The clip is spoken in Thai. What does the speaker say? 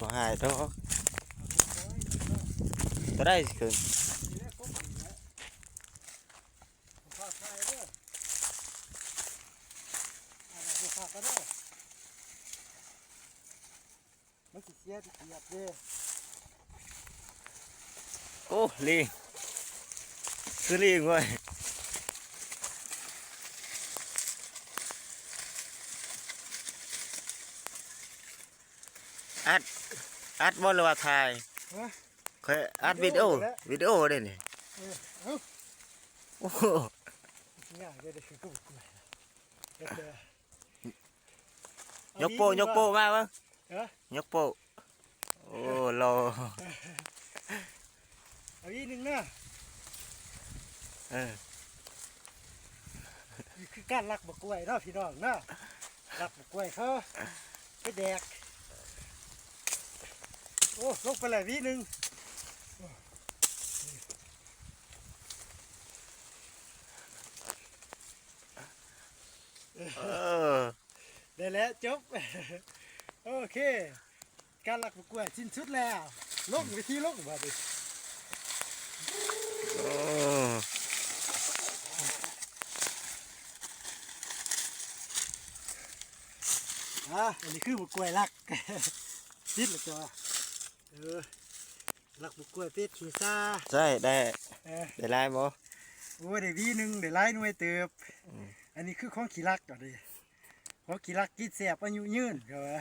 บ่หายดอกตัวได้สิขึ้นมันสิเสียที่เกียบเด้ โอ้ลิงคือลิงเว้ยอัดบ่หรือว่าถ่ายเคยอัดวิดีโอได้นี่โอ้โห ง่ายได้คือกูยกโป้มาบ้างยกโป้โอ้รอเอาอีกนึงนะนี่คือการลักบักกล้วยเนาะพี่น้องเนาะลักบักกล้วยเขาไปแดกโอ้ลงไปเลยวีนึงได้แล้วจบโอเคการลักบักกล้วยสิ้นสุดแล้วลงวิธีลงมาดิอันนี้คือบักกล้วยลักติดหรือจ้ะลักบักกล้วยเป็ดขี้ซาใช่ได้ลายบ่โอ้ได้วีนึงได้หลายหน่วยเติบอันนี้คือของขี้ลักก่อนดิของขี้ลักกินแสบอายุยืนก็ว่า